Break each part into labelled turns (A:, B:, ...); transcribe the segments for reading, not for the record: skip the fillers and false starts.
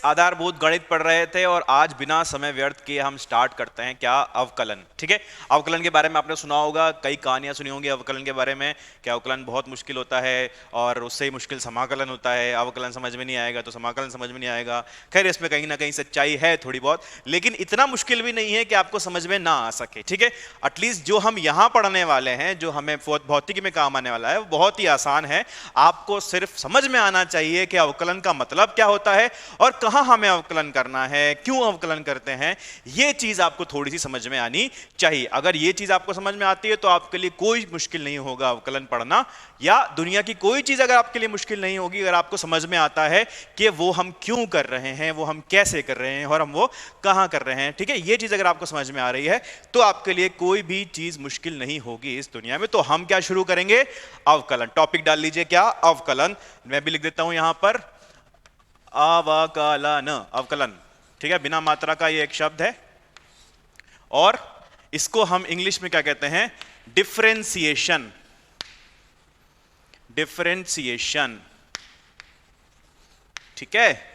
A: आधारभूत गणित पढ़ रहे थे और आज बिना समय व्यर्थ किए हम स्टार्ट करते हैं क्या, अवकलन। ठीक है, अवकलन के बारे में आपने सुना होगा, कई कहानियां सुनी होंगी अवकलन के बारे में कि अवकलन बहुत मुश्किल होता है और उससे ही मुश्किल समाकलन होता है, अवकलन समझ में नहीं आएगा तो समाकलन समझ में नहीं आएगा। खैर इसमें कहीं ना कहीं सच्चाई है थोड़ी बहुत, लेकिन इतना मुश्किल भी नहीं है कि आपको समझ में ना आ सके। ठीक है, एटलीस्ट जो हम यहाँ पढ़ने वाले हैं, जो हमें भौतिकी में काम आने वाला है, वो बहुत ही आसान है। आपको सिर्फ समझ में आना चाहिए कि अवकलन का मतलब क्या होता है और कहां हमें अवकलन करना है, क्यों अवकलन करते हैं, यह चीज आपको थोड़ी सी समझ में आनी चाहिए। अगर यह चीज आपको समझ में आती है तो आपके लिए कोई मुश्किल नहीं होगा अवकलन पढ़ना, या दुनिया की कोई चीज अगर आपके लिए मुश्किल नहीं होगी अगर आपको समझ में आता है कि वो हम क्यों कर रहे हैं, वो हम कैसे कर रहे हैं और हम वो कहां कर रहे हैं। ठीक है, यह चीज अगर आपको समझ में आ रही है तो आपके लिए कोई भी चीज मुश्किल नहीं होगी इस दुनिया में। तो हम क्या शुरू करेंगे, अवकलन। टॉपिक डाल लीजिए क्या, अवकलन। मैं भी लिख देता हूं यहां पर अवकलन, अवकलन। ठीक है, बिना मात्रा का ये एक शब्द है और इसको हम इंग्लिश में क्या कहते हैं, डिफरेंशिएशन। डिफरेंशिएशन, ठीक है,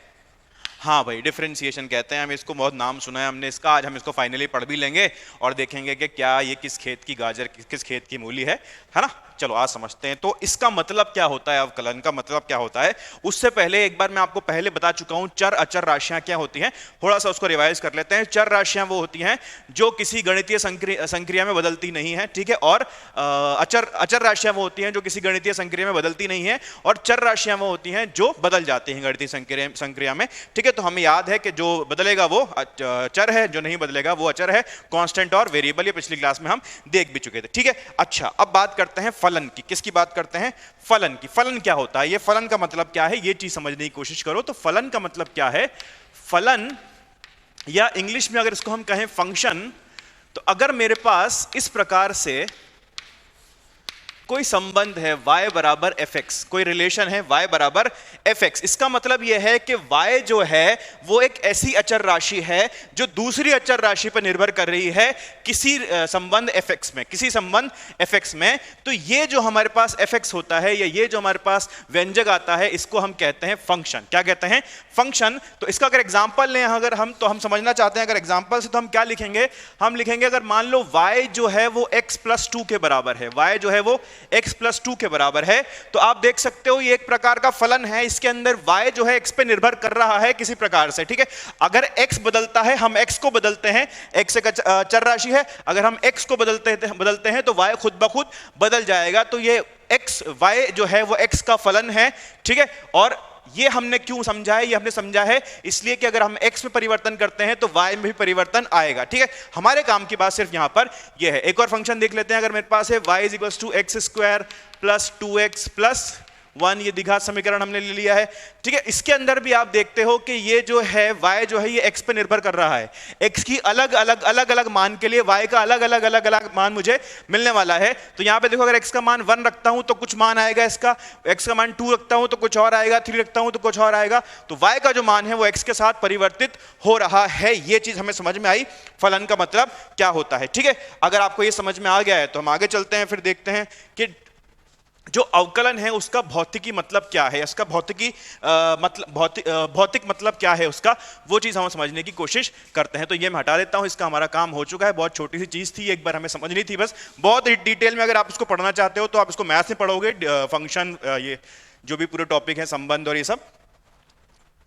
A: हाँ भाई डिफरेंशिएशन कहते हैं। हम इसको बहुत नाम सुना है हमने इसका, आज हम इसको फाइनली पढ़ भी लेंगे और देखेंगे कि क्या ये किस खेत की गाजर किस खेत की मूली है ना। चलो आज समझते हैं तो इसका मतलब क्या होता है, अवकलन का मतलब क्या होता है। उससे पहले एक बार मैं आपको पहले बता चुका हूं चर अचर राशियां क्या होती हैं, थोड़ा सा उसको रिवाइज कर लेते हैं। चर राशियां वो होती हैं जो किसी गणितीय संक्रिया में बदलती नहीं है, ठीक है, और अचर राशियां वो होती हैं जो किसी गणितीय संक्रिया में बदलती नहीं है, और चर राशियां वो होती हैं जो बदल जाती हैं गणितीय संक्रिया में। ठीक है, तो हमें याद है कि जो बदलेगा वो चर है, जो नहीं बदलेगा वो अचर है, कांस्टेंट और वेरिएबल। ये पिछली क्लास में हम देख भी चुके थे। ठीक है, अच्छा अब बात करते हैं फलन की। किसकी बात करते हैं, फलन की। फलन क्या होता है, ये फलन का मतलब क्या है, ये चीज समझने की कोशिश करो। तो फलन का मतलब क्या है, फलन या इंग्लिश में अगर इसको हम कहें फंक्शन, तो अगर मेरे पास इस प्रकार से कोई संबंध है y बराबर fx, कोई रिलेशन है y बराबर fx, इसका मतलब यह है कि y जो है वो एक ऐसी अचर राशि है जो दूसरी अचर राशि पर निर्भर कर रही है किसी संबंध fx में, किसी संबंध fx में। तो ये जो हमारे पास fx होता है या ये जो हमारे पास व्यंजक आता है, इसको हम कहते हैं फंक्शन। क्या कहते हैं, फंक्शन। तो इसका अगर एग्जांपल लें अगर हम, तो हम समझना चाहते हैं अगर एग्जांपल से, तो हम क्या लिखेंगे, हम लिखेंगे अगर मान लो y जो है वो x+2 के बराबर है, y जो है वो x+2 के बराबर है, तो आप देख सकते हो ये एक प्रकार का फलन है। इसके अंदर y जो है x पे निर्भर कर रहा है किसी प्रकार से। ठीक है, अगर x बदलता है, हम x को बदलते हैं, x एक चर राशि है, अगर हम x को बदलते हैं तो y खुद ब खुद बदल जाएगा। तो ये x, y जो है वो x का फलन है। ठीक है, और ये हमने क्यों समझा है, ये हमने समझा है इसलिए कि अगर हम x में परिवर्तन करते हैं तो y में भी परिवर्तन आएगा। ठीक है, हमारे काम की बात सिर्फ यहां पर ये है। एक और फंक्शन देख लेते हैं। अगर मेरे पास है y = x² + 2x + 1, ये द्विघात समीकरण हमने ले लिया है। ठीक है, इसके अंदर भी आप देखते हो कि ये जो है y जो है ये x पे निर्भर कर रहा है। x की अलग अलग मान के लिए y का अलग अलग मान मुझे मिलने वाला है। तो यहाँ पे देखो, अगर x का मान 1 रखता हूं तो कुछ मान आएगा इसका, x का मान 2 रखता हूं तो कुछ और आएगा, 3 रखता हूं तो कुछ और आएगा। तो y का जो मान है वो x के साथ परिवर्तित हो रहा है। ये चीज हमें समझ में आई, फलन का मतलब क्या होता है। ठीक है, अगर आपको ये समझ में आ गया है तो हम आगे चलते हैं, फिर देखते हैं कि जो अवकलन है उसका भौतिकी मतलब क्या है, इसका भौतिक मतलब क्या है उसका, वो चीज हम समझने की कोशिश करते हैं। तो ये मैं हटा देता हूं, इसका हमारा काम हो चुका है। बहुत छोटी सी चीज थी, एक बार हमें समझनी थी बस। बहुत डिटेल में अगर आप इसको पढ़ना चाहते हो तो आप इसको मैथ्स में पढ़ोगे, फंक्शन, ये जो भी पूरे टॉपिक है, संबंध और ये सब,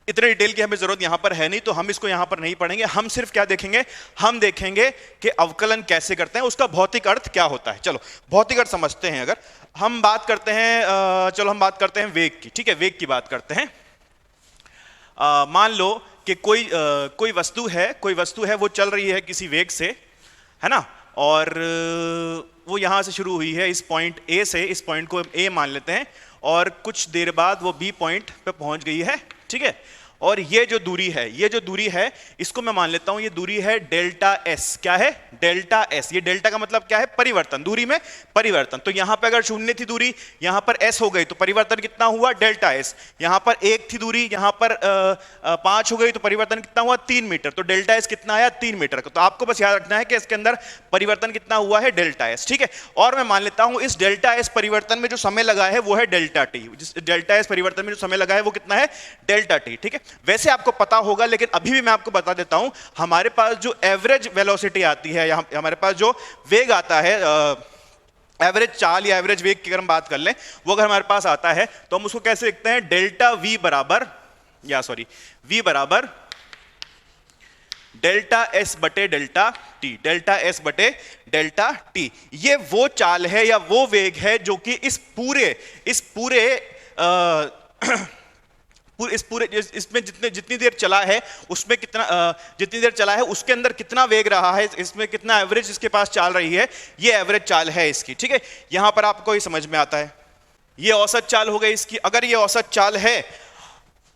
A: इतने डिटेल की हमें जरूरत यहां पर है नहीं, तो हम इसको यहां पर नहीं पढ़ेंगे। हम सिर्फ क्या देखेंगे, हम देखेंगे कि अवकलन कैसे करते हैं, उसका भौतिक अर्थ क्या होता है। चलो भौतिक अर्थ समझते हैं। अगर हम बात करते हैं, चलो हम बात करते हैं वेग की। ठीक है, वेग की बात करते हैं। मान लो कि कोई वस्तु है वो चल रही है किसी वेग से, है ना, और वो यहां से शुरू हुई है इस पॉइंट A से, इस पॉइंट को A मान लेते हैं, और कुछ देर बाद वो B पॉइंट पे पहुंच गई है। ठीक है, और ये जो दूरी है इसको मैं मान लेता हूं ये दूरी है डेल्टा s। क्या है, डेल्टा s। ये डेल्टा का मतलब क्या है, परिवर्तन, दूरी में परिवर्तन। तो यहां पे अगर 0 थी दूरी, यहां पर s हो गई तो परिवर्तन कितना हुआ, डेल्टा s। यहां पर 1 थी दूरी, यहां पर 5 हो गई तो परिवर्तन कितना हुआ, 3 मीटर। तो डेल्टा s कितना आया, 3 मीटर। तो आपको बस याद रखना है कि इसके अंदर परिवर्तन कितना हुआ है, डेल्टा s। ठीक है, और मैं मान लेता हूं इस डेल्टा s परिवर्तन में जो समय लगा है वो है डेल्टा t। जिस डेल्टा s परिवर्तन में जो समय लगा है वो कितना है, डेल्टा t। ठीक है, वैसे आपको पता होगा, लेकिन अभी भी मैं आपको बता देता हूं, हमारे पास जो एवरेज वेलोसिटी आती है, हमारे पास जो वेग आता है, एवरेज चाल या एवरेज वेग की अगर हम बात कर लें, वो अगर हमारे पास आता है तो हम उसको कैसे लिखते हैं, डेल्टा वी बराबर, या सॉरी, वी बराबर डेल्टा एस बटे डेल्टा टी, डेल्टा एस बटे डेल्टा टी। ये वो चाल है या वो वेग है जो कि इस पूरे इसमें जितनी देर चला है उसमें कितना, जितनी देर चला है उसके अंदर कितना वेग रहा है, इसमें कितना एवरेज इसके पास चाल रही है, ये एवरेज चाल है इसकी। ठीक है, यहां पर आपको ये समझ में आता है। ये औसत चाल हो गई इसकी। अगर ये औसत चाल है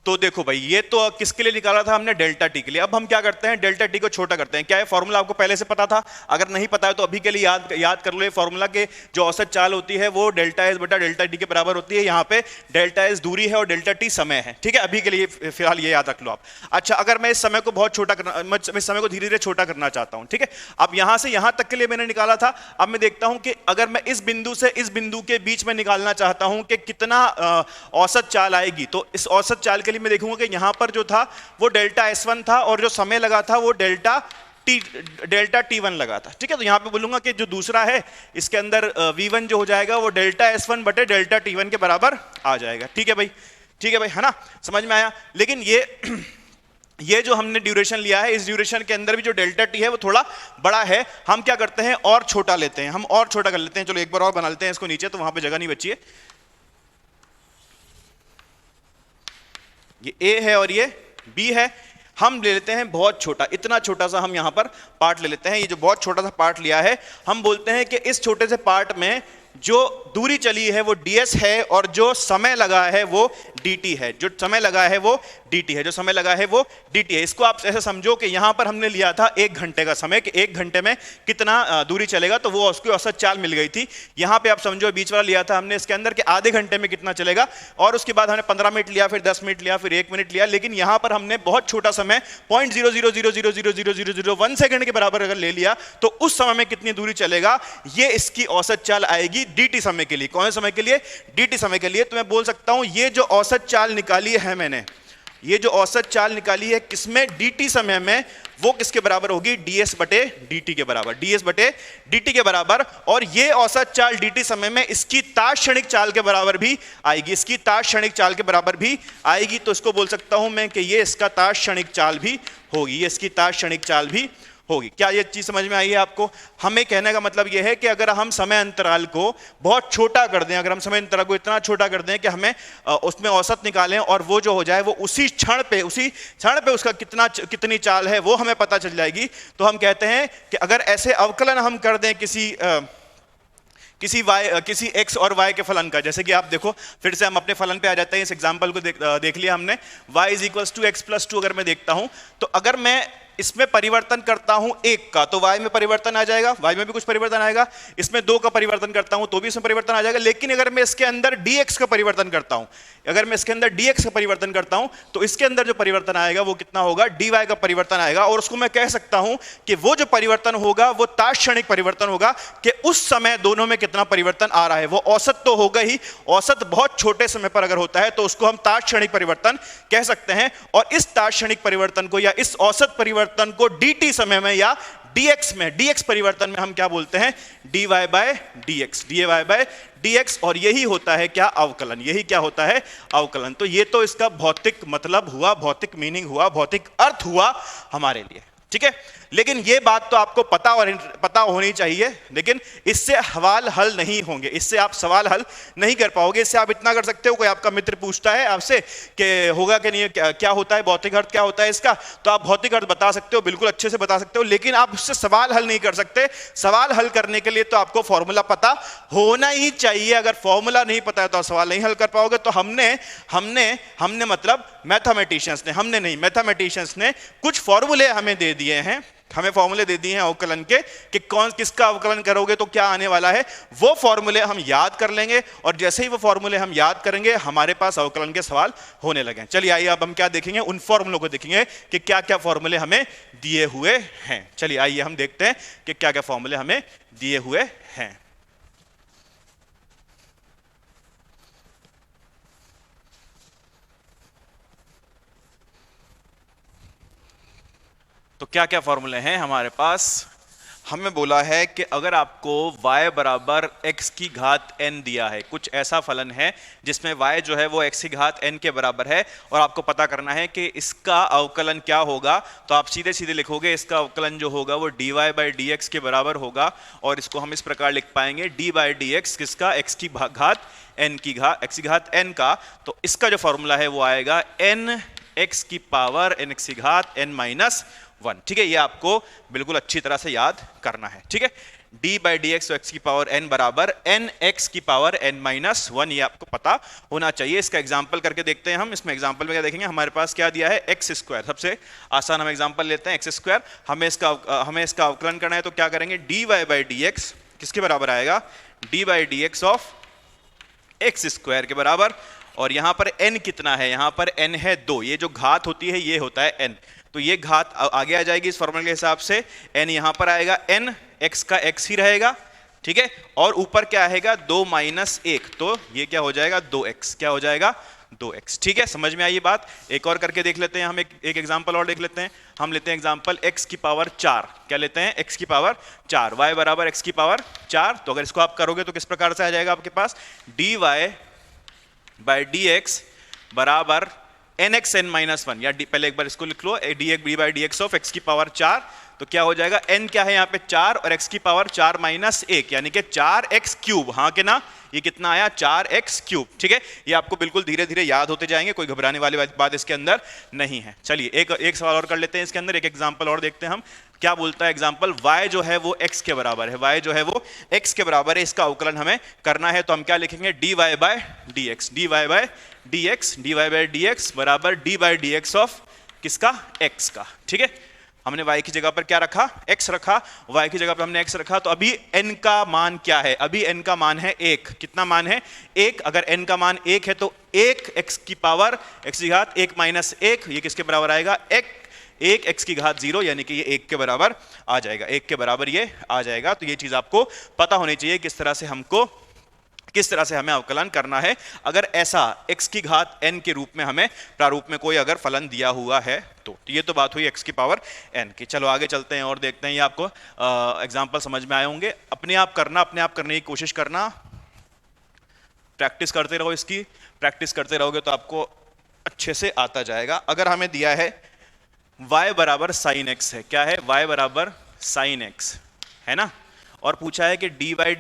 A: तो देखो भाई, ये तो किसके लिए निकाला था हमने, डेल्टा टी के लिए। अब हम क्या करते हैं, डेल्टा टी को छोटा करते हैं। क्या ये फॉर्मूला आपको पहले से पता था? अगर नहीं पता है तो अभी के लिए याद कर लो। ये फॉर्मूला के जो औसत चाल होती है वो डेल्टा एस बटा डेल्टा टी के बराबर होती है। यहाँ पे डेल्टा एस दूरी है और डेल्टा टी समय है। ठीक है, अभी के लिए फिलहाल ये याद रख लो आप। अच्छा, अगर मैं इस समय को बहुत छोटा करना, मैं इस समय को धीरे धीरे छोटा करना चाहता हूँ, ठीक है, अब यहां से यहां तक के लिए मैंने निकाला था। अब मैं देखता हूं कि अगर मैं इस बिंदु से इस बिंदु के बीच में निकालना चाहता हूं कि कितना औसत चाल आएगी, तो इस औसत चाल के लिए मैं देखूंगा कि यहां पर जो था वो डेल्टा S1 था और जो समय लगा था वो डेल्टा T1 लगा था। ठीक है, तो यहां पे बोलूंगा कि जो दूसरा है इसके अंदर V1 जो हो जाएगा वो डेल्टा S1 बटे डेल्टा T1 के बराबर आ जाएगा। ठीक है भाई, ठीक है भाई, है ना, समझ में आया। लेकिन ये जो हमने ड्यूरेशन लिया है, इस ड्यूरेशन के अंदर भी जो डेल्टा टी है वो थोड़ा बड़ा है। हम क्या करते हैं, और छोटा लेते हैं, हम और छोटा कर लेते हैं। चलो एक बार और बना लेते हैं इसको नीचे, तो वहां पे जगह नहीं बची है। ये ए है और ये बी है। हम ले लेते हैं बहुत छोटा, इतना छोटा सा हम यहां पर पार्ट ले लेते हैं। ये जो बहुत छोटा सा पार्ट लिया है, हम बोलते हैं कि इस छोटे से पार्ट में जो दूरी चली है वो ds है और जो समय लगा है वो dt है। जो समय लगा है वो dt है, जो समय लगा है वो dt है। इसको आप ऐसे समझो कि यहां पर हमने लिया था 1 घंटे का समय, कि 1 घंटे में कितना दूरी चलेगा, तो वो उसकी औसत चाल मिल गई थी। यहां पे आप समझो बीच वाला लिया था हमने इसके अंदर कि आधे घंटे में कितना चलेगा, और उसके बाद हमने 15 मिनट लिया, फिर 10 मिनट लिया, फिर 1 मिनट लिया। लेकिन यहां पर हमने बहुत छोटा समय 0.000000001 सेकंड के बराबर अगर ले लिया, तो उस समय में कितनी दूरी चलेगा, ये इसकी औसत चाल आएगी dt समय के लिए। कौन से समय के लिए, dt समय के लिए। तो मैं बोल सकता हूं ये जो औसत चाल निकाली है मैंने, ये जो औसत चाल निकाली है किसमें, dt समय में, वो किसके बराबर होगी, ds बटे dt के बराबर, ds बटे dt के बराबर। और ये औसत चाल dt समय में इसकी तात्क्षणिक चाल के बराबर भी आएगी, इसकी तात्क्षणिक चाल के बराबर भी आएगी। तो इसको बोल सकता हूं मैं कि ये इसका तात्क्षणिक चाल भी होगी, ये इसकी तात्क्षणिक चाल भी होगी। क्या ये चीज समझ में आई है आपको? हमें कहने का मतलब ये है कि अगर हम समय अंतराल को बहुत छोटा कर दें, अगर हम समय अंतराल को इतना छोटा कर दें कि हमें उसमें औसत निकालें और वो जो हो जाए वो उसी क्षण पे उसका कितनी चाल है वो हमें पता चल जाएगी, तो हम कहते हैं कि अगर ऐसे अवकलन हम कर दें किसी x और y के फलन का, जैसे कि आप देखो, फिर से हम अपने फलन पे आ जाते हैं। इस एग्जांपल को देख लिया हमने, y = x+2 अगर मैं देखता हूं, तो अगर मैं इसमें परिवर्तन करता हूं 1 का, तो y में परिवर्तन आ जाएगा, y में भी कुछ परिवर्तन आएगा। इसमें 2 का परिवर्तन करता हूं तो भी इसमें परिवर्तन आ जाएगा। लेकिन अगर मैं इसके अंदर dx का परिवर्तन करता हूं, अगर मैं इसके अंदर dx का परिवर्तन करता हूं, तो इसके अंदर जो परिवर्तन आएगा वो कितना होगा, dy का परिवर्तन आएगा। और उसको मैं कह सकता हूं कि वो जो परिवर्तन होगा वो तात्क्षणिक परिवर्तन होगा, कि उस समय दोनों में कितना परिवर्तन आ रहा है। वो औसत तो होगा ही, औसत बहुत छोटे समय पर अगर होता है तो उसको हम तात्क्षणिक परिवर्तन कह सकते हैं। और इस तात्क्षणिक परिवर्तन को या इस औसत परिवर्तन को dt समय में या dx परिवर्तन में हम क्या बोलते हैं, dy बाय dx। और यही होता है क्या, अवकलन। यही क्या होता है, अवकलन। तो ये तो इसका भौतिक मतलब हुआ, भौतिक मीनिंग हुआ, भौतिक अर्थ हुआ हमारे लिए। ठीक है, लेकिन ये बात तो आपको पता होनी चाहिए। लेकिन इससे सवाल हल नहीं होंगे, इससे आप सवाल हल नहीं कर पाओगे। इससे आप इतना कर सकते हो, कोई आपका मित्र पूछता है आपसे कि होगा कि नहीं, क्या होता है भौतिक अर्थ, क्या होता है इसका, तो आप भौतिक अर्थ बता सकते हो, बिल्कुल अच्छे से बता सकते हो, लेकिन आप उससे सवाल हल नहीं कर सकते। सवाल हल करने के लिए तो आपको फॉर्मूला पता होना ही चाहिए। अगर फॉर्मूला नहीं पता है तो आप सवाल नहीं हल कर पाओगे। तो हमने मतलब मैथमेटिशियंस ने कुछ फॉर्मूले हमें दे दिए हैं, हमें फॉर्मूले दे दिए हैं अवकलन के, कि कौन किसका अवकलन करोगे तो क्या आने वाला है। वो फॉर्मूले हम याद कर लेंगे, और जैसे ही वो फॉर्मूले हम याद करेंगे हमारे पास अवकलन के सवाल होने लगे। चलिए आइए अब हम क्या देखेंगे, उन फॉर्मूलों को देखेंगे कि क्या क्या फॉर्मूले हमें दिए हुए हैं। चलिए आइए हम देखते हैं कि क्या क्या फॉर्मूले हमें दिए हुए हैं। तो क्या क्या फॉर्मूले हैं हमारे पास? हमें बोला है कि अगर आपको y बराबर x की घात n दिया है, कुछ ऐसा फलन है जिसमें y जो है वो x की घात n के बराबर है, और आपको पता करना है कि इसका अवकलन क्या होगा, तो आप सीधे सीधे लिखोगे इसका अवकलन जो होगा वो dy बाई डी एक्स के बराबर होगा, और इसको हम इस प्रकार लिख पाएंगे d बाई डी एक्स किसका, x की घात n की घात x की घात n का। तो इसका जो फॉर्मूला है वो आएगा n x की पावर n x की घात n माइनस 1। ठीक है, ये आपको बिल्कुल अच्छी तरह से याद करना है। ठीक है, d by D X x की पावर n बराबर n x की पावर n माइनस 1, ये आपको पता होना चाहिए। इसका एग्जांपल करके देखते हैं हम। इसमें एग्जांपल में क्या देखेंगे, हमारे पास क्या दिया है, एक्स स्क्वायर। सबसे आसान हम एग्जांपल लेते हैं एक्स स्क्वायर। हमें इसका अवकलन करना है, तो क्या करेंगे, dy बाई डी एक्स किसके बराबर आएगा, d by D x of x square के बराबर। और यहां पर n कितना है, यहां पर n है 2। ये जो घात होती है ये होता है n, तो ये घात आगे आ जाएगी इस फॉर्मूले के हिसाब से। n यहां पर आएगा n, x का x ही रहेगा। ठीक है, और ऊपर क्या आएगा, 2 माइनस 1, तो ये क्या हो जाएगा, 2x। क्या हो जाएगा, 2x। ठीक है, समझ में आई ये बात। एक और करके देख लेते हैं हम, एक एग्जांपल और देख लेते हैं। हम लेते हैं एग्जांपल x की पावर 4। क्या लेते हैं, x की पावर 4, y बराबर x की पावर 4। तो अगर इसको आप करोगे तो किस प्रकार से आ जाएगा आपके पास, dy बाई डी एक्स बराबर एन एक्स एन माइनस 1, या पहले एक बार इसको लिख लो, D by D x of x की पावर 4। तो क्या हो जाएगा, n क्या है यहाँ पे 4, और x की पावर 4 माइनस 1, यानी कि 4x क्यूब। हाँ के ना, ये कितना आया, 4x क्यूब। ठीक है, ये आपको बिल्कुल धीरे धीरे याद होते जाएंगे, कोई घबराने वाली बात इसके अंदर नहीं है। चलिए एक सवाल और कर लेते हैं इसके अंदर, एक एग्जांपल और देखते हैं हम। क्या बोलता है एग्जांपल, y जो है वो x के बराबर है, y जो है वो x के बराबर है, इसका अवकलन हमें करना है। तो हम क्या लिखेंगे, dy by D X, dy by D X, dy by D x बराबर d by D x of किसका, x का। ठीक है, हमने y की जगह पर क्या रखा, x रखा, y की जगह पर हमने x रखा। तो अभी n का मान क्या है, अभी n का मान है 1। कितना मान है, 1। अगर n का मान 1 है तो 1 x की पावर x की घात 1 माइनस 1, ये किसके बराबर आएगा, 1 x की घात 0, यानी कि ये 1 के बराबर आ जाएगा, 1 के बराबर ये आ जाएगा। तो ये चीज आपको पता होनी चाहिए किस तरह से हमें अवकलन करना है, अगर ऐसा x की घात n के रूप में हमें प्रारूप में कोई अगर फलन दिया हुआ है तो। ये तो बात हुई x की पावर n की। चलो आगे चलते हैं और देखते हैं, ये आपको एग्जांपल समझ में आए होंगे। अपने आप करने की कोशिश करना, प्रैक्टिस करते रहो, इसकी प्रैक्टिस करते रहोगे तो आपको अच्छे से आता जाएगा। अगर हमें दिया है y बराबर साइन x है, क्या है, y बराबर साइन x है ना, और पूछा है कि dy बाई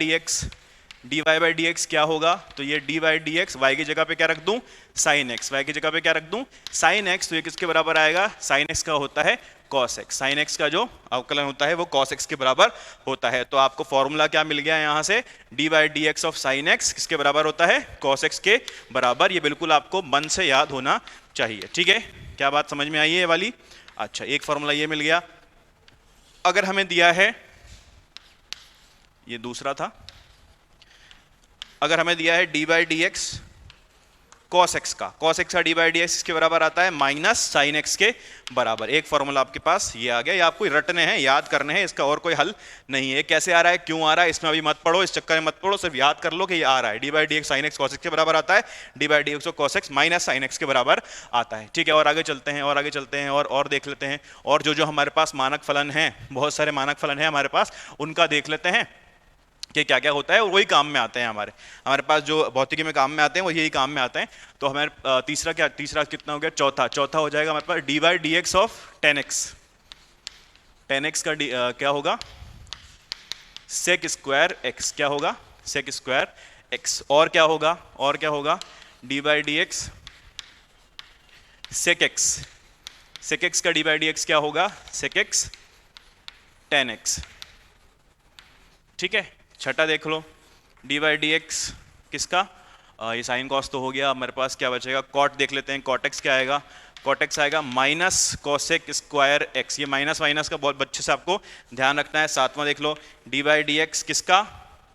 A: डी एक्स क्या होगा, तो ये dy by D X, Y की जगह पे क्या रख दूं, साइन x, वाई की जगह पे क्या रख दूं, साइन x। तो ये किसके बराबर आएगा, साइन x का होता है cos x, साइन x का जो अवकलन होता है वो cos x के बराबर होता है। तो आपको फॉर्मूला क्या मिल गया यहां से, D by D x of sine x किसके बराबर होता है, cos x के बराबर। ये बिल्कुल आपको मन से याद होना चाहिए। ठीक है, क्या बात समझ में आई है ये वाली। अच्छा, एक फॉर्मूला ये मिल गया। अगर हमें दिया है, ये दूसरा था, अगर हमें दिया है D by D x cos x का डी बाई डी एक्स इसके बराबर आता है माइनस साइन एक्स के बराबर। एक फॉर्मूला आपके पास ये आ गया, ये आपको रटने हैं, याद करने हैं, इसका और कोई हल नहीं है। कैसे आ रहा है, क्यों आ रहा है, इसमें अभी मत पढ़ो, इस चक्कर में मत पढ़ो, सिर्फ याद कर लो कि ये आ रहा है। D by D x sine x cos x के बराबर आता है, D by D x cos x minus sine x के बराबर आता है। ठीक है, और आगे चलते हैं और देख लेते हैं। और जो हमारे पास मानक फलन है, बहुत सारे मानक फलन है हमारे पास, उनका देख लेते हैं कि क्या क्या होता है, और वही काम में आते हैं। हमारे पास जो भौतिकी में काम में आते हैं वो यही काम में आते हैं। तो हमारे तीसरा कितना हो गया, चौथा हो जाएगा हमारे पास d by D x of ten x का क्या होगा, सेक स्क्वायर एक्स। क्या होगा, सेक स्क्वायर एक्स। और क्या होगा, D by D X sec X का डी बाई डी एक्स क्या होगा, सेक एक्स टेन एक्स। ठीक है, छठा देख लो, डी बाई डी एक्स किसका, ये साइन कॉस तो हो गया। हमारे पास क्या बचेगा, कॉट देख लेते हैं, कॉट एक्स क्या आएगा, कॉट एक्स आएगा माइनस कोसेक स्क्वायर एक्स। ये माइनस का बहुत अच्छे से आपको ध्यान रखना है। सातवां देख लो, डी बाई डी एक्स किसका,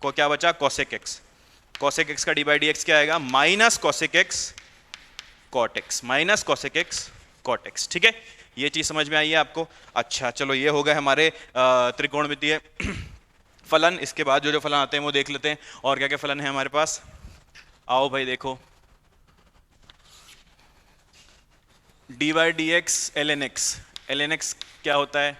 A: को क्या बचा, कोसेक एक्स का डी बाई डी एक्स क्या आएगा, minus cosec X cot X, minus cosec X cot X. ठीक है, ये चीज समझ में आई है आपको। अच्छा चलो, ये हो गए हमारे त्रिकोणमितीय फलन। इसके बाद जो फलन आते हैं वो देख लेते हैं, और क्या क्या फलन है हमारे पास। आओ भाई देखो, D by D X L N X, ln x क्या होता है,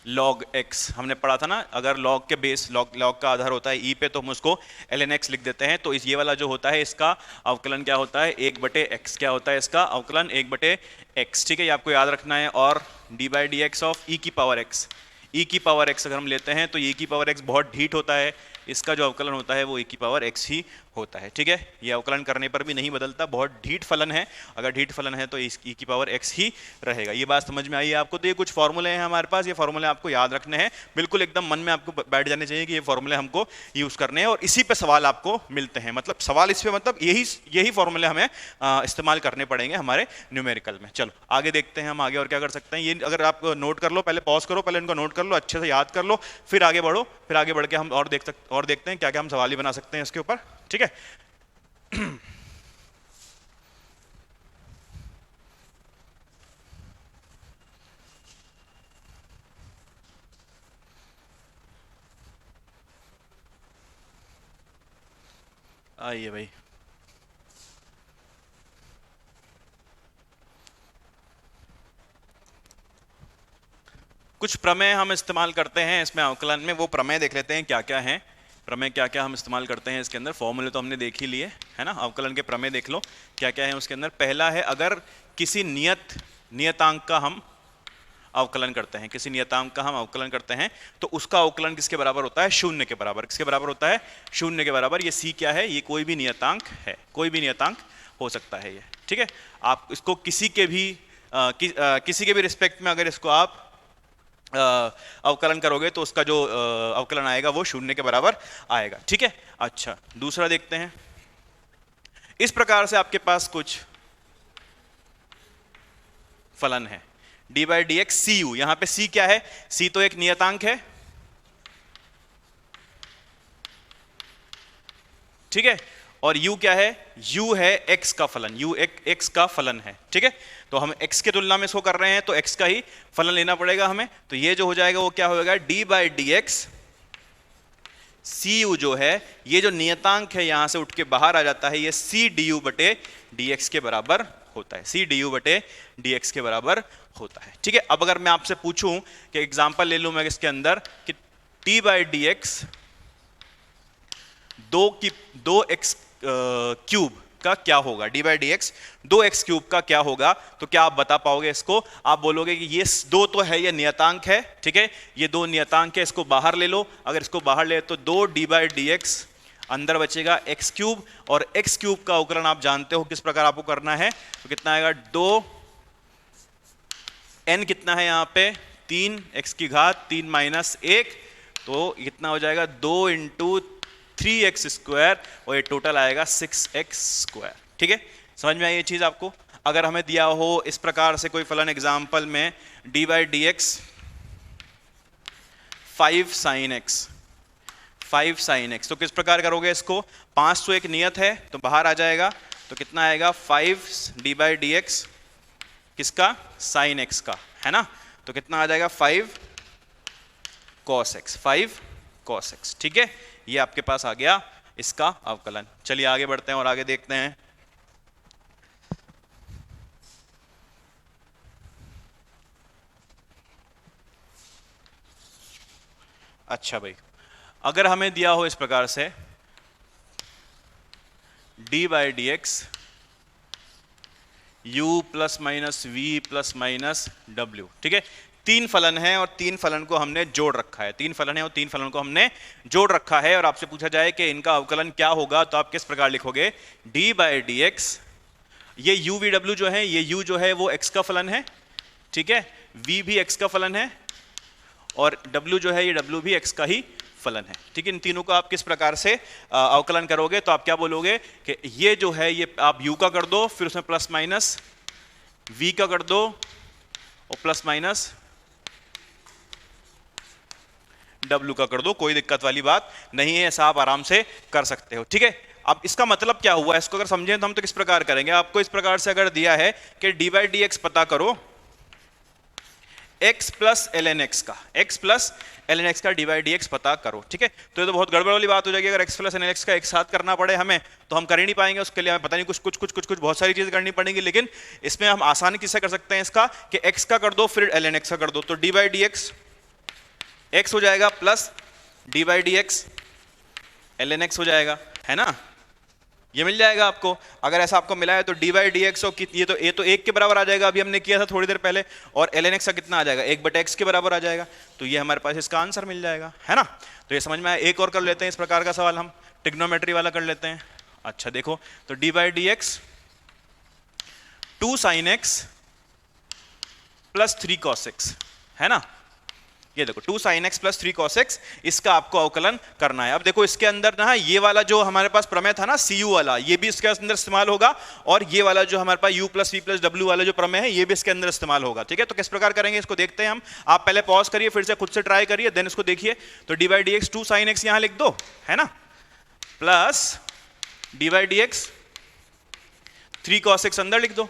A: log x हमने पढ़ा था ना, अगर log के बेस log का आधार होता है e पे तो हम उसको ln x लिख देते हैं। तो इस ये वाला जो होता है इसका अवकलन क्या होता है, 1/x। क्या होता है इसका अवकलन, 1/x। ठीक है, ये आपको याद रखना है। और d by D x of e की पावर एक्स, ई की पावर एक्स अगर हम लेते हैं तो ई की पावर एक्स बहुत ढीठ होता है, इसका जो अवकलन होता है वो ई की पावर एक्स ही होता है। ठीक है, ये अवकलन करने पर भी नहीं बदलता, बहुत ढीठ फलन है, अगर ढीठ फलन है तो ई की पावर एक्स ही रहेगा। ये बात समझ में आई है आपको। तो ये कुछ फॉर्मूले हैं हमारे पास, ये फॉर्मूले आपको याद रखने हैं, बिल्कुल एकदम मन में आपको बैठ जाने चाहिए कि ये फॉर्मूले हमको यूज करने हैं और इसी पे सवाल आपको मिलते हैं। मतलब सवाल इस पे, मतलब यही फॉर्मूले हमें इस्तेमाल करने पड़ेंगे हमारे न्यूमेरिकल में। चलो आगे देखते हैं हम आगे और क्या कर सकते हैं। ये अगर आप नोट कर लो, पहले पॉज करो, पहले इनको नोट कर लो, अच्छे से याद कर लो, फिर आगे बढ़ो, फिर आगे बढ़ के हम और देखते हैं क्या क्या हम सवाल ही बना सकते हैं इसके ऊपर। ठीक है, आइए भाई। कुछ प्रमेय हम इस्तेमाल करते हैं इसमें अवकलन में, वो प्रमेय देख लेते हैं क्या क्या हैं। प्रमेय क्या क्या हम इस्तेमाल करते हैं इसके अंदर, फॉर्मूले तो हमने देख ही लिए है ना। अवकलन के प्रमेय देख लो क्या क्या है उसके अंदर। पहला है, अगर किसी नियतांक का हम अवकलन करते हैं, किसी नियतांक का हम अवकलन करते हैं तो उसका अवकलन किसके बराबर होता है, शून्य के बराबर। किसके बराबर होता है, शून्य के बराबर। ये सी क्या है, ये कोई भी नियतांक है, कोई भी नियतांक हो सकता है ये। ठीक है, आप इसको किसी के भी रिस्पेक्ट में अगर इसको आप अवकलन करोगे तो उसका जो अवकलन आएगा वो शून्य के बराबर आएगा। ठीक है, अच्छा दूसरा देखते हैं। इस प्रकार से आपके पास कुछ फलन है, D by D X C U. यहां पे सी क्या है, सी तो एक नियतांक है। ठीक है, और u क्या है, u है x का फलन, u एक x का फलन है। ठीक है, तो हम x के तुलना में इसको कर रहे हैं तो x का ही फलन लेना पड़ेगा हमें। तो ये जो हो जाएगा वो क्या होगा, d by D X C U जो है, ये जो नियतांक है यहां से उठ के बाहर आ जाता है, ये c du बटे dx के बराबर होता है, c du बटे dx के बराबर होता है। ठीक है, अब अगर मैं आपसे पूछूं कि एग्जांपल ले लूं मैं इसके अंदर कि t by D x 2x cube का क्या होगा, D by D x 2x cube का क्या होगा, तो क्या आप बता पाओगे इसको। आप बोलोगे कि ये दो तो है, ये नियतांक है। ठीक है, ये दो नियतांक है, इसको बाहर ले लो। अगर इसको बाहर ले तो 2 डी बाई डी एक्स, अंदर बचेगा x क्यूब, और x क्यूब का अवकलन आप जानते हो किस प्रकार आपको करना है, तो कितना आएगा 2 n कितना है यहाँ पे 3 x की घात 3 माइनस 1, तो कितना हो जाएगा 2 इंटू 3x स्क्वायर, और ये टोटल आएगा 6x स्क्वायर। ठीक है, समझ में आई ये चीज आपको। अगर हमें दिया हो इस प्रकार से कोई फलन एग्जाम्पल में D by D X 5 sine x, तो किस प्रकार करोगे इसको, 5 तो एक नियत है तो बाहर आ जाएगा, तो कितना आएगा 5 डी बाई डी एक्स किसका, साइन x का, है ना। तो कितना आ जाएगा 5 cos x, 5 cos x। ठीक है, ये आपके पास आ गया इसका अवकलन। चलिए आगे बढ़ते हैं और आगे देखते हैं। अच्छा भाई, अगर हमें दिया हो इस प्रकार से d by D X U plus minus V plus minus W. ठीक है, तीन फलन है और तीन फलन को हमने जोड़ रखा है, तीन फलन है और तीन फलन को हमने जोड़ रखा है, और आपसे पूछा जाए कि इनका अवकलन क्या होगा, तो आप किस प्रकार लिखोगे, d बाई डी एक्स, ये u v w जो है, ये u जो है वो x का फलन है। ठीक है, v भी x का फलन है, और w जो है ये w भी x का ही फलन है। ठीक है, इन तीनों को आप किस प्रकार से अवकलन करोगे, तो आप क्या बोलोगे कि ये जो है ये आप u का कर दो, फिर उसमें प्लस माइनस v का कर दो, और प्लस माइनस W का कर दो, कोई दिक्कत वाली बात नहीं है, ऐसा आप आराम से कर सकते हो। ठीक है, अब इसका मतलब क्या हुआ, इसको अगर समझें तो हम तो किस प्रकार करेंगे, आपको इस प्रकार से अगर दिया है कि डी बाई डी एक्स पता करो x प्लस ln x का, x प्लस ln x का डिवाइड dx पता करो। ठीक है, तो ये तो बहुत गड़बड़ वाली बात हो जाएगी। अगर x प्लस ln x का एक साथ करना पड़े हमें तो हम कर ही नहीं पाएंगे, उसके लिए हमें पता नहीं कुछ बहुत सारी चीजें करनी पड़ेंगी। लेकिन इसमें हम आसानी किससे कर सकते हैं इसका कि x का कर दो फिर ln x का कर दो, तो d by D x x हो जाएगा plus d by D x ln x हो जाएगा, है ना, ये मिल जाएगा आपको। अगर ऐसा आपको मिला है तो d बाई डी एक्स, ये तो एक के बराबर आ जाएगा, अभी हमने किया था थोड़ी देर पहले, और ln x का कितना आ जाएगा, 1/x के बराबर आ जाएगा। तो ये हमारे पास इसका आंसर मिल जाएगा, है ना। तो ये समझ में आया। एक और कर लेते हैं इस प्रकार का सवाल, हम ट्रिग्नोमेट्री वाला कर लेते हैं। अच्छा देखो, तो d by D x 2 sin x plus 3 cos x, है ना। ये देखो 2 sin x plus 3 cos x, इसका आपको अवकलन करना है। अब देखो इसके अंदर ना ये वाला जो हमारे पास प्रमेय था ना cu वाला, ये भी इसके अंदर इस्तेमाल होगा, और ये वाला जो हमारे पास u plus v plus w वाला जो प्रमेय है ये भी इसके अंदर इस्तेमाल होगा। ठीक है, तो किस प्रकार करेंगे इसको देखते हैं हम। आप पहले पॉज करिए, फिर से खुद से ट्राई करिए, देन इसको देखिए। तो D by D x 2 sin x यहां लिख दो, है ना, plus D by D x 3 cos x अंदर लिख दो।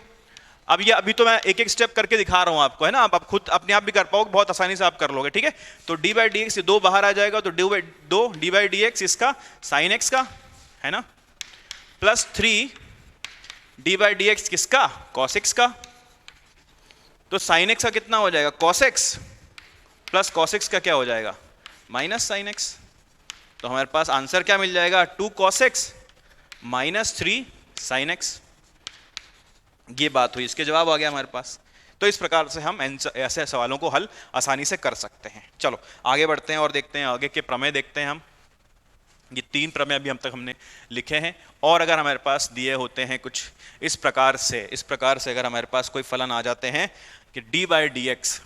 A: अब ये अभी तो मैं एक एक स्टेप करके दिखा रहा हूं आपको, है ना, आप खुद अपने आप भी कर पाओगे, बहुत आसानी से आप कर लोगे। ठीक है, तो d बाई डी एक्स 2 बाहर आ जाएगा, तो दो d बाई डी एक्स इसका साइन एक्स का, है ना, plus 3 d by D x किसका, कॉस एक्स का। तो साइन एक्स का कितना हो जाएगा, cos x, plus cos x का क्या हो जाएगा, माइनस साइन एक्स। तो हमारे पास आंसर क्या मिल जाएगा, 2 cos x minus 3 sin x। ये बात हुई, इसके जवाब आ गया हमारे पास। तो इस प्रकार से हम ऐसे सवालों को हल आसानी से कर सकते हैं। चलो आगे बढ़ते हैं और देखते हैं आगे के प्रमेय देखते हैं हम। ये 3 प्रमेय अभी हम तक हमने लिखे हैं, और अगर हमारे पास दिए होते हैं कुछ इस प्रकार से अगर हमारे पास कोई फलन आ जाते हैं कि d by D X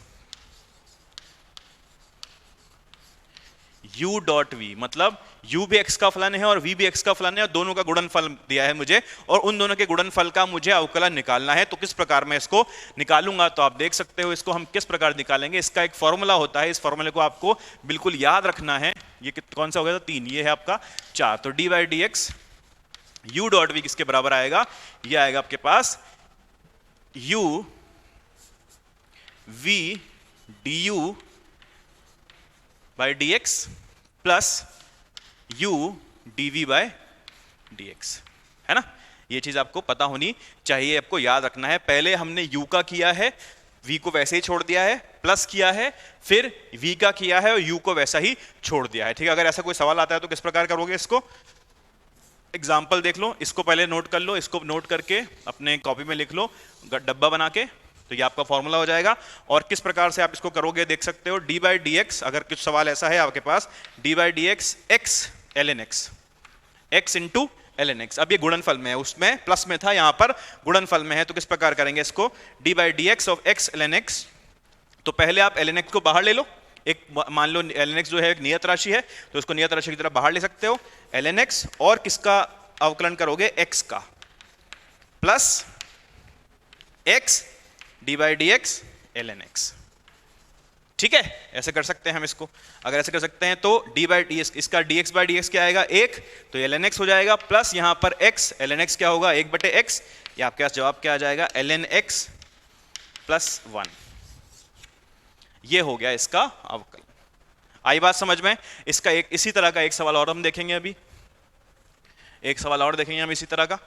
A: u dot v, मतलब u भी x का फलन है और v भी x का फलन है, और दोनों का गुणनफल दिया है मुझे, और उन दोनों के गुणनफल का मुझे अवकलन निकालना है। तो किस प्रकार मैं इसको निकालूंगा, तो आप देख सकते हो इसको हम किस प्रकार निकालेंगे। इसका एक फॉर्मूला होता है, इस फॉर्मूले को आपको बिल्कुल याद रखना है। ये कौन सा हो गया था, 3, ये है आपका 4। तो d by D X u dot v किसके बराबर आएगा, ये आएगा आपके पास u v du by D X plus u dv by dx, है ना। ये चीज आपको पता होनी चाहिए, आपको याद रखना है। पहले हमने u का किया है, v को वैसे ही छोड़ दिया है, प्लस किया है, फिर v का किया है और u को वैसा ही छोड़ दिया है। ठीक है, अगर ऐसा कोई सवाल आता है तो किस प्रकार करोगे इसको, एग्जाम्पल देख लो, इसको पहले नोट कर लो, इसको नोट करके अपने कॉपी में लिख लो डब्बा बना के, तो ये आपका फॉर्मूला हो जाएगा। और किस प्रकार से आप इसको करोगे देख सकते हो, d बाई डी एक्स, अगर कुछ सवाल ऐसा है आपके पास, d by D X x ln x, x into ln x। अब ये गुणनफल में है, उसमें प्लस में था, यहां पर गुणनफल में है, तो किस प्रकार करेंगे इसको, d by D x of x ln x। तो पहले आप ln x को बाहर ले लो, एक मान लो ln x जो है एक नियत राशि है, तो उसको नियत राशि की तरह बाहर ले सकते हो, ln x, और किसका अवकलन करोगे, x का, plus x d by D x ln x। ठीक है, ऐसे कर सकते हैं हम इसको। अगर ऐसे कर सकते हैं तो d बाई डी एक्स, इसका dx बाई डी एक्स क्या आएगा, 1, तो ln x हो जाएगा, प्लस यहां पर x, ln x क्या होगा, 1/x, ये आपके पास जवाब क्या आ जाएगा, ln x प्लस 1। ये हो गया इसका अवकलन। आई बात समझ में। इसका एक इसी तरह का एक सवाल और हम देखेंगे, अभी एक सवाल और देखेंगे हम इसी तरह का।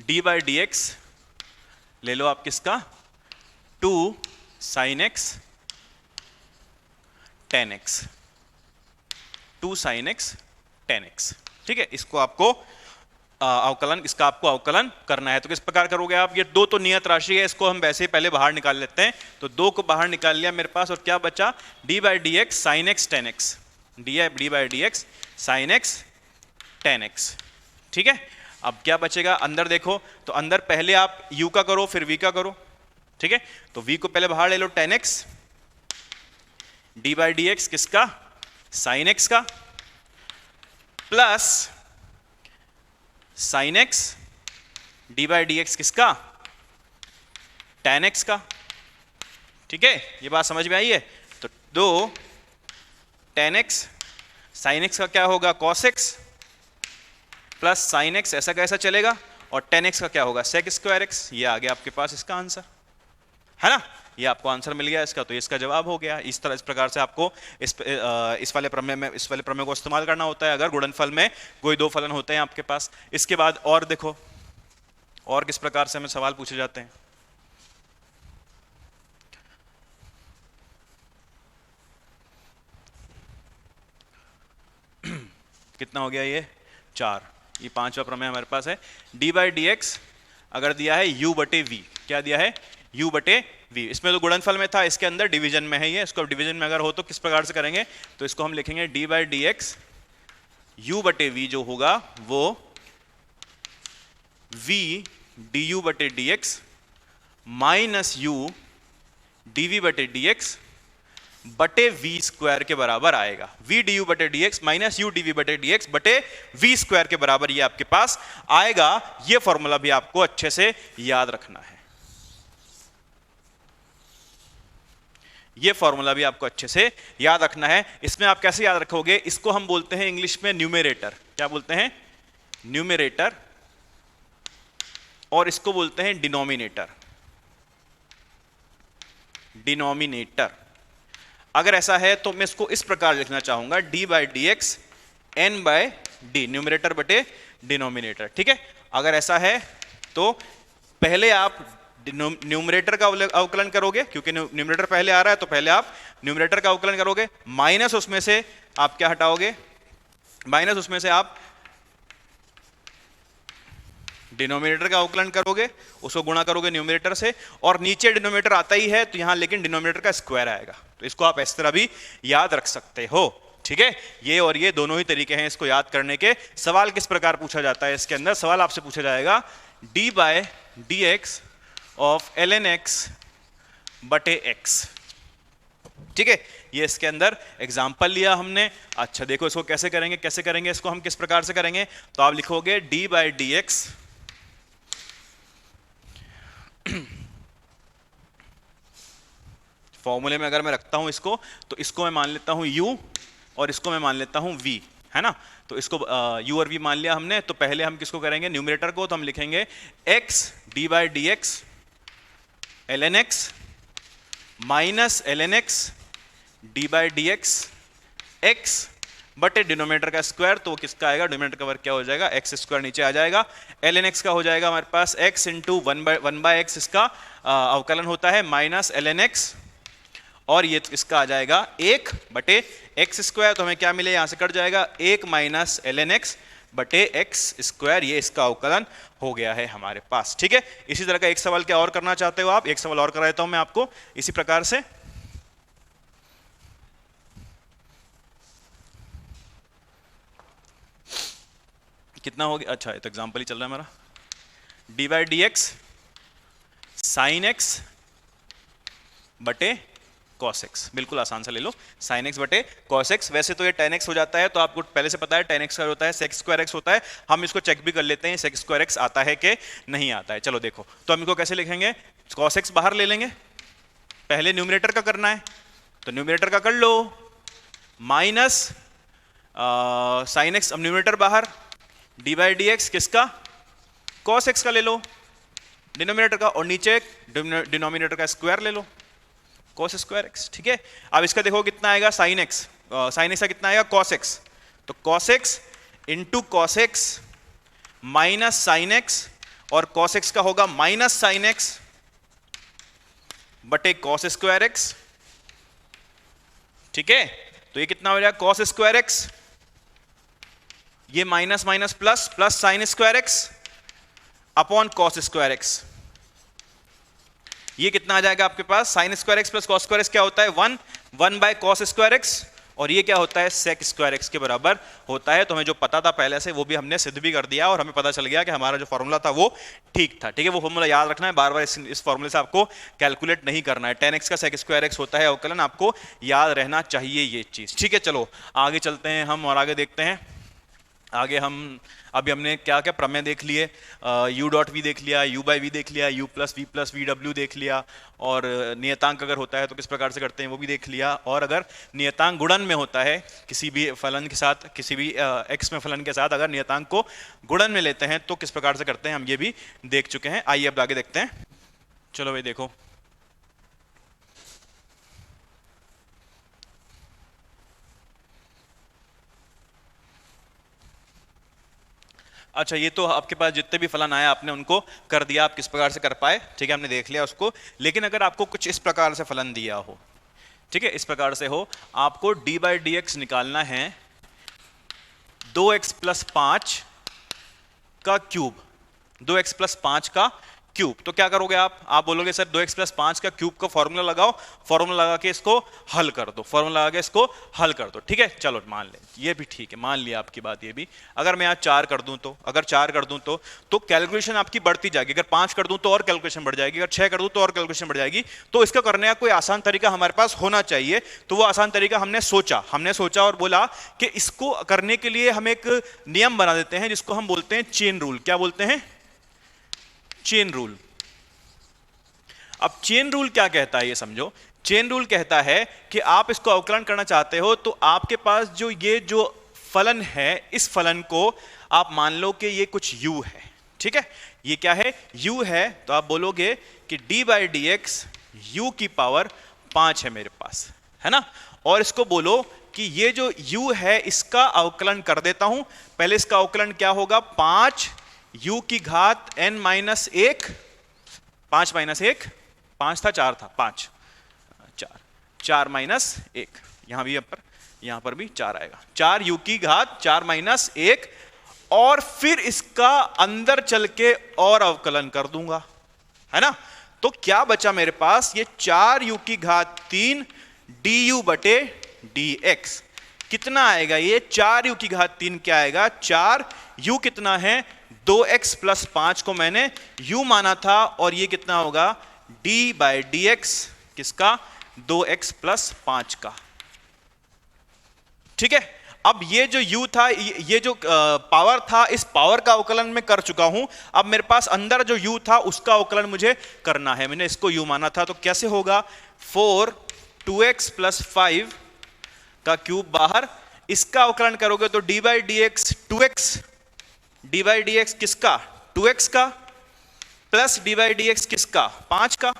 A: d बाई डी एक्स ले लो आप किसका, 2 sin x tan x, 2 sin x tan x। ठीक है, इसको आपको अवकलन, इसका आपको अवकलन करना है। तो किस प्रकार करोगे आप, ये 2 तो नियत राशि है, इसको हम वैसे ही पहले बाहर निकाल लेते हैं। तो 2 को बाहर निकाल लिया मेरे पास, और क्या बचा, d by D x sine x ten x, D by D x sine x ten x. ठीक है, अब क्या बचेगा, अंदर देखो, तो अंदर पहले आप u का करो फिर v का करो। ठीक है, तो v को पहले बाहर ले लो, ten x, d by D x किसका, साइन एक्स का, plus sine x d by D x किसका, tan x का। ठीक है, ये बात समझ में आई है। तो 2 tan x साइन x का क्या होगा, cos x, plus sign x, ऐसा कैसा चलेगा, और tan x का क्या होगा sec स्क्वायर x। ये आ गया आपके पास इसका आंसर, है ना, ये आपको आंसर मिल गया इसका, तो इसका जवाब हो गया। इस प्रकार से आपको इस वाले प्रमेय को इस्तेमाल करना होता है अगर गुणनफल में कोई दो फलन होते हैं आपके पास। इसके बाद और देखो और किस प्रकार से हमें सवाल पूछे जाते हैं। कितना हो गया ये 4, ये पांचवा प्रमेय हमारे पास है। डी बाई डी एक्स अगर दिया है u बटे v, क्या दिया है u बटे v, इसमें तो गुणनफल में था, इसके अंदर डिवीजन में है ये, इसको डिवीजन में अगर हो तो किस प्रकार से करेंगे, तो इसको हम लिखेंगे D by D X u बटे v जो होगा वो v du बटे dx माइनस u dv बटे dx बटे v स्क्वायर के बराबर आएगा। v du बटे dx माइनस u dv बटे dx बटे v स्क्वायर के बराबर ये आपके पास आएगा। ये फॉर्मूला भी आपको अच्छे से याद रखना है, ये फॉर्मूला भी आपको अच्छे से याद रखना है। इसमें आप कैसे याद रखोगे, इसको हम बोलते हैं इंग्लिश में न्यूमेरेटर, क्या बोलते हैं न्यूमेरेटर, और इसको बोलते हैं डिनोमिनेटर, डिनोमिनेटर। अगर ऐसा है तो मैं इसको इस प्रकार लिखना चाहूंगा D by D X N by D, numerator बटे डिनोमिनेटर, ठीक है। अगर ऐसा है तो पहले आप न्यूमरेटर का अवकलन करोगे, क्योंकि न्यूमरेटर पहले आ रहा है तो पहले आप न्यूमरेटर का अवकलन करोगे, माइनस उसमें से आप क्या हटाओगे, माइनस उसमें से आप डिनोमिनेटर का अवकलन करोगे, उसको गुणा करोगे न्यूमरेटर से, और नीचे डिनोमिनेटर आता ही है तो यहां लेकिन डिनोमिनेटर का स्क्वायर आएगा। तो इसको आप इस तरह भी याद रख सकते हो, ठीक है। ये और ये दोनों ही तरीके हैं इसको याद करने के। सवाल किस प्रकार पूछा जाता है, इसके अंदर सवाल आपसे पूछा जाएगा D by D x of L N X बटे एक्स, ठीक है। ये इसके अंदर एग्जाम्पल लिया हमने। अच्छा देखो इसको कैसे करेंगे, कैसे करेंगे इसको हम किस प्रकार से करेंगे, तो आप लिखोगे डी बाय डी एक्स फॉर्मूले में अगर मैं रखता हूं इसको, तो इसको मैं मान लेता हूं u और इसको मैं मान लेता हूं v, है ना। तो इसको u और v मान लिया हमने, तो पहले हम किसको करेंगे न्यूमरेटर को, तो हम लिखेंगे x D by D X L N X minus L N X D by D X X बटे डिनोमिनेटर का स्क्वायर, तो किसका आएगा डिनोमिनेटर का वर्ग क्या हो जाएगा एक्स स्क्वायर नीचे आ जाएगा, एल एन एक्स का हो जाएगा हमारे पास x into one by x, इसका अवकलन होता है माइनस एल एन एक्स, और ये इसका आ जाएगा 1 बटे एक्स स्क्वायर, तो हमें क्या मिले यहां से कट जाएगा 1 माइनस एल एन एक्स बटे एक्स स्क्वायर, ये इसका अवकलन हो गया है हमारे पास, ठीक है। इसी तरह का एक सवाल क्या और करना चाहते हो आप, एक सवाल और करा देता हूं मैं आपको इसी प्रकार से। कितना हो गया, अच्छा ये तो एग्जाम्पल ही चल रहा है हमारा, D by D x sine x बटे cos x, बिल्कुल आसान सा ले लो, sin x बटे cos x। वैसे तो ये tan x हो जाता है, तो आपको पहले से पता है tan x का होता है sec स्क्वायर x होता है, हम इसको चेक भी कर लेते हैं sec स्क्वायर x आता है कि नहीं आता है। चलो देखो, तो हम इसको कैसे लिखेंगे, cos x बाहर ले लेंगे, पहले न्यूमरेटर का करना है तो न्यूमरेटर का कर लो, माइनस sin x, अब न्यूमरेटर बाहर, डी बाई डी एक्स किसका cos x का ले लो डिनोमिनेटर का, और नीचे डिनोमिनेटर का स्क्वायर ले लो cos स्क्वायर x, ठीक है। अब इसका देखो कितना आएगा sin x, sin x का कितना आएगा cos x, तो cos x into cos x minus sin x, और cos x का होगा माइनस sin x बटे cos स्क्वायर x, ठीक है। तो ये कितना हो जाएगा cos स्क्वायर x, ये minus minus plus, plus sin square x upon cos square x, ये कितना आ जाएगा आपके पास sine square x plus cos square x क्या होता है 1 बाय कॉस स्क्वायर एक्स, और ये क्या होता है सेक स्क्वायर एक्स के बराबर होता है। तो हमें जो पता था पहले से वो भी हमने सिद्ध भी कर दिया, और हमें पता चल गया कि हमारा जो फॉर्मूला था वो ठीक था, ठीक है। वो फॉर्मूला याद रखना है, बार बार इस फॉर्मूले से आपको कैलकुलेट नहीं करना है। tan x का सेक स्क्वायर एक्स होता है अवकलन, आपको याद रहना चाहिए ये चीज, ठीक है। चलो आगे चलते हैं हम और आगे देखते हैं। आगे हम अभी हमने क्या क्या प्रमेय देख लिए, u डॉट वी देख लिया, u बाई वी देख लिया, u प्लस वी डब्ल्यू देख लिया, और नियतांक अगर होता है तो किस प्रकार से करते हैं वो भी देख लिया, और अगर नियतांक गुणन में होता है किसी भी फलन के साथ, किसी भी x में फलन के साथ अगर नियतांक को गुणन में लेते हैं तो किस प्रकार से करते हैं हम ये भी देख चुके हैं। आइए अब आगे देखते हैं। चलो भाई देखो, अच्छा ये तो आपके पास जितने भी फलन आया आपने उनको कर दिया, आप किस प्रकार से कर पाए, ठीक है, हमने देख लिया उसको। लेकिन अगर आपको कुछ इस प्रकार से फलन दिया हो, ठीक है, इस प्रकार से हो, आपको डी बाई डी एक्स निकालना है 2x प्लस 5 का क्यूब, 2x प्लस 5 का क्यूब, तो क्या करोगे आप बोलोगे सर 2x प्लस 5 का क्यूब का फॉर्मूला लगाओ, फॉर्मूला लगा के इसको हल कर दो, फॉर्मूला लगा के इसको हल कर दो, ठीक है। चलो मान ले, ये भी ठीक है, मान लिया आपकी बात ये भी। अगर मैं यहाँ 4 कर दूं तो, अगर 4 कर दूं तो कैलकुलेशन आपकी बढ़ती जाएगी, अगर 5 कर दूं तो और कैलकुलेशन बढ़ जाएगी, अगर 6 कर दूं तो और कैलकुलेशन बढ़ जाएगी। तो इसका करने का कोई आसान तरीका हमारे पास होना चाहिए, तो वो आसान तरीका हमने सोचा और बोला कि इसको करने के लिए हम एक नियम बना देते हैं जिसको हम बोलते हैं चेन रूल। क्या बोलते हैं? Chain rule. अब चेन रूल क्या कहता है ये समझो। चेन रूल कहता है कि आप इसको अवकलन करना चाहते हो तो आपके पास जो फलन है, इस फलन को आप मान लो कि ये कुछ u है, ठीक है, ये क्या है? u है, तो आप बोलोगे कि d by D X you की पावर 5 है मेरे पास, है ना। और इसको बोलो कि ये जो u है इसका अवकलन कर देता हूं। पहले इसका अवकलन क्या होगा? 5 u की घात n माइनस 1, 5 माइनस 1, 5 था 4 था, 5 4 माइनस 1, यहां पर भी 4 आएगा, 4 u की घात 4 माइनस 1, और फिर इसका अंदर चल के और अवकलन कर दूंगा, है ना। तो क्या बचा मेरे पास? ये 4 u की घात 3 du बटे dx। कितना आएगा ये? 4 u की घात 3 क्या आएगा? 4 u कितना है? 2x प्लस 5 को मैंने u माना था, और ये कितना होगा? d बाई डी एक्स, किसका? 2x प्लस 5 का, ठीक है। अब ये जो u था, ये जो पावर था, इस पावर का अवकलन मैं कर चुका हूं। अब मेरे पास अंदर जो u था उसका अवकलन मुझे करना है, मैंने इसको u माना था, तो कैसे होगा? 4 2x प्लस 5 का क्यूब बाहर, इसका अवकलन करोगे तो d by D x 2x, d by D x किसका? 2x का, plus d by D x किसका? 5 का,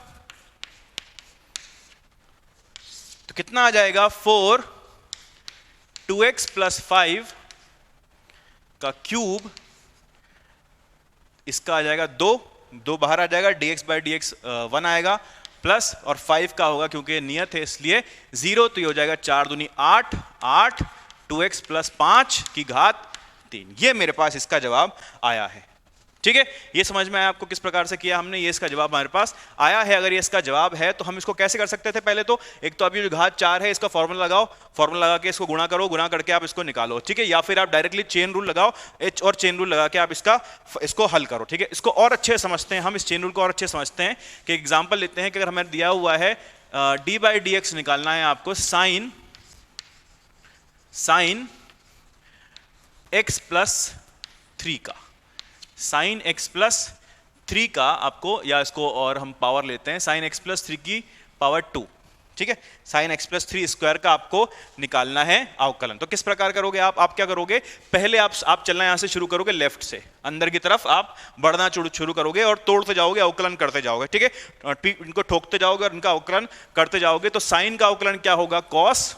A: तो कितना आ जाएगा? 4 2x प्लस 5 का क्यूब, इसका आ जाएगा 2 बाहर आ जाएगा, dx बाई डी एक्स 1 आएगा, प्लस और 5 का होगा क्योंकि नियत है इसलिए 0, तो ये हो जाएगा 4 दूनी 8, 8 2x प्लस 5 की घात 3। ये मेरे पास इसका जवाब आया है, ठीक है। ये समझ में आया आपको किस प्रकार से किया हमने? ये इसका जवाब हमारे पास आया है। अगर ये इसका जवाब है तो हम इसको कैसे कर सकते थे? पहले तो एक तो अभी जो घात 4 है इसका फॉर्मूला लगाओ, फॉर्मूला लगा के इसको गुणा करो, गुणा करके आप इसको निकालो, ठीक है। या फिर आप डायरेक्टली चेन रूल लगाओ, एच और चेन रूल लगा के आप इसको हल करो, ठीक है। इसको और अच्छे समझते हैं हम, इस चेन रूल को और अच्छे समझते हैं कि एग्जाम्पल लेते हैं कि अगर हमें दिया हुआ है डी बाई डी एक्स निकालना है आपको साइन x प्लस 3 का, साइन x प्लस 3 का आपको, या इसको और हम पावर लेते हैं, साइन x प्लस 3 की पावर 2, ठीक है। साइन x प्लस 3 स्क्वायर का आपको निकालना है अवकलन। तो किस प्रकार करोगे आप क्या करोगे? पहले आप चलना यहां से शुरू करोगे, लेफ्ट से अंदर की तरफ आप बढ़ना शुरू करोगे और तोड़ते जाओगे, अवकलन करते जाओगे, ठीक है। इनको ठोकते जाओगे और इनका अवकलन करते जाओगे। तो साइन का अवकलन क्या होगा? कॉस।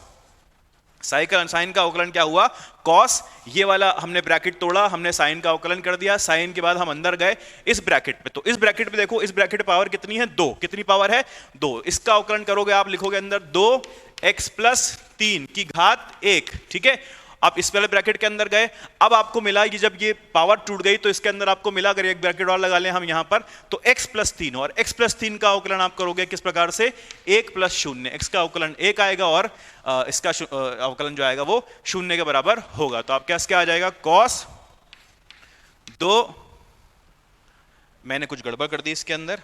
A: साइन का अवकलन क्या हुआ? कॉस। ये वाला हमने ब्रैकेट तोड़ा, हमने साइन का अवकलन कर दिया। साइन के बाद हम अंदर गए इस ब्रैकेट पे, तो इस ब्रैकेट पे देखो, इस ब्रैकेट पावर कितनी है? 2। कितनी पावर है? 2। इसका अवकलन करोगे आप, लिखोगे अंदर 2x प्लस 3 की घात 1, ठीक है। आप इस वाले ब्रैकेट के अंदर गए, अब आपको मिला कि जब ये पावर टूट गई तो इसके अंदर आपको मिला, अगर एक ब्रैकेट और लगा लें हम यहां पर, तो x प्लस 3, और x प्लस 3 का अवकलन आप करोगे किस प्रकार से? 1 प्लस 0, x का अवकलन 1 आएगा और इसका अवकलन जो आएगा वो 0 के बराबर होगा। तो आपके पास क्या आ जाएगा? कॉस 2, मैंने कुछ गड़बड़ कर दी इसके अंदर,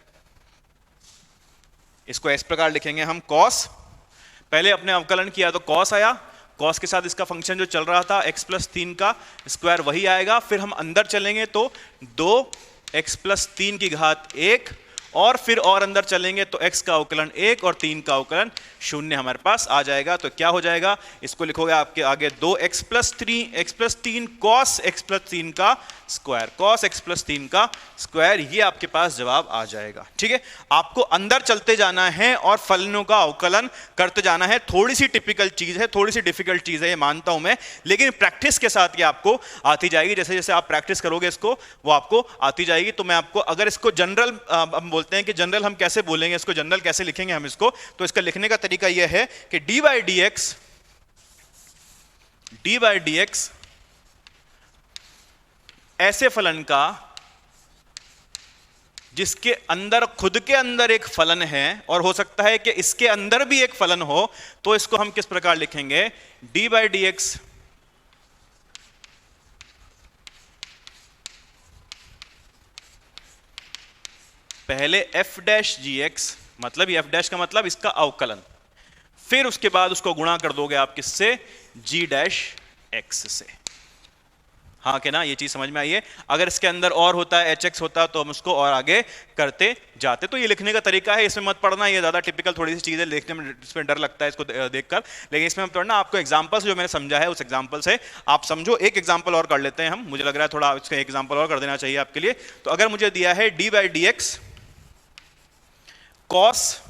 A: इसको इस प्रकार लिखेंगे हम, कॉस, पहले अपने अवकलन किया तो कॉस आया, कॉस के साथ इसका फंक्शन जो चल रहा था x प्लस 3 का स्क्वायर वही आएगा। फिर हम अंदर चलेंगे तो 2x प्लस 3 की घात 1, और फिर और अंदर चलेंगे तो x का अवकलन 1 और 3 का अवकलन 0 हमारे पास आ जाएगा। तो क्या हो जाएगा, इसको लिखोगे आपके आगे 2x plus 3 cos x plus 3 का स्क्वायर, कॉस x प्लस 3 का स्क्वायर, ये आपके पास जवाब आ जाएगा। ठीक है, आपको अंदर चलते जाना है और फलनों का अवकलन करते जाना है। थोड़ी सी टिपिकल चीज है, थोड़ी सी डिफिकल्ट चीज है, ये मानता हूं मैं, लेकिन प्रैक्टिस के साथ ये आपको आती जाएगी। जैसे जैसे आप प्रैक्टिस करोगे इसको, वो आपको आती जाएगी। तो मैं आपको, अगर इसको जनरल हम बोलते हैं कि जनरल हम कैसे बोलेंगे, इसको जनरल कैसे लिखेंगे हम इसको, तो इसका लिखने का तरीका यह है कि डी बाई डी एक्स ऐसे फलन का जिसके अंदर, खुद के अंदर एक फलन है और हो सकता है कि इसके अंदर भी एक फलन हो, तो इसको हम किस प्रकार लिखेंगे, डी बाई डी एक्स पहले एफ डैश जी एक्स, मतलब एफ डैश का मतलब इसका अवकलन, फिर उसके बाद उसको गुणा कर दोगे आप किससे, जी डैश एक्स से। हाँ कि ना, ये चीज समझ में आई है। अगर इसके अंदर और होता है, एच एक्स होता, तो हम उसको और आगे करते जाते। तो ये लिखने का तरीका है, इसमें मत पढ़ना, ये ज्यादा टिपिकल थोड़ी सी चीज है, देखने में इसमें डर लगता है इसको देखकर, लेकिन इसमें हम पढ़ना, आपको एग्जांपल्स जो मैंने समझा है उस एग्जांपल से आप समझो। एक एग्जांपल और कर लेते हैं हम, मुझे लग रहा है थोड़ा इसका एग्जांपल और कर देना चाहिए आपके लिए। तो अगर मुझे दिया है D by D x cos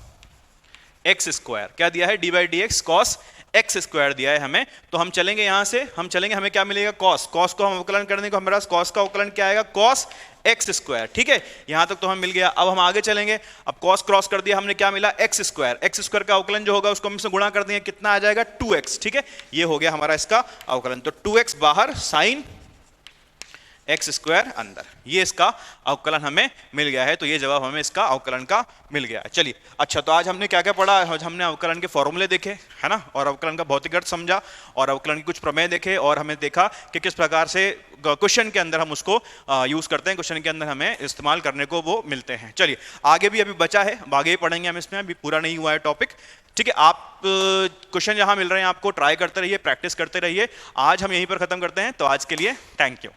A: x square, क्या दिया है, D by D x cos x square दिया है हमें, तो हम चलेंगे यहां से, हम चलेंगे, हमें क्या मिलेगा, कॉस, कॉस को हम अवकलन करने को हमारे पास कॉस का अवकलन क्या आएगा, कॉस एक्स स्क्वायर। ठीक है, यहां तक तो हम मिल गया। अब हम आगे चलेंगे, अब कॉस क्रॉस कर दिया हमने, क्या मिला, एक्स स्क्वायर, एक्स स्क्वायर का अवकलन जो होगा उसको हम इससे गुणा कर देंगे, कितना आ जाएगा, 2x। ठीक है, ये हो गया हमारा इसका अवकलन। तो 2x बाहर, साइन एक्स स्क्वायर अंदर, ये इसका अवकलन हमें मिल गया है। तो ये जवाब हमें इसका अवकलन का मिल गया है। चलिए, अच्छा, तो आज हमने क्या क्या पढ़ा, आज हमने अवकलन के फॉर्मूले देखे, है ना, और अवकलन का भौतिक अर्थ समझा, और अवकलन की कुछ प्रमेय देखे, और हमें देखा कि किस प्रकार से क्वेश्चन के अंदर हम उसको यूज करते हैं, क्वेश्चन के अंदर हमें इस्तेमाल करने को वो मिलते हैं। चलिए, आगे भी अभी बचा है, आगे ही पढ़ेंगे हम, इसमें अभी पूरा नहीं हुआ है टॉपिक। ठीक है, आप क्वेश्चन जहां मिल रहे हैं आपको ट्राई करते रहिए, प्रैक्टिस करते रहिए। आज हम यहीं पर खत्म करते हैं, तो आज के लिए थैंक यू।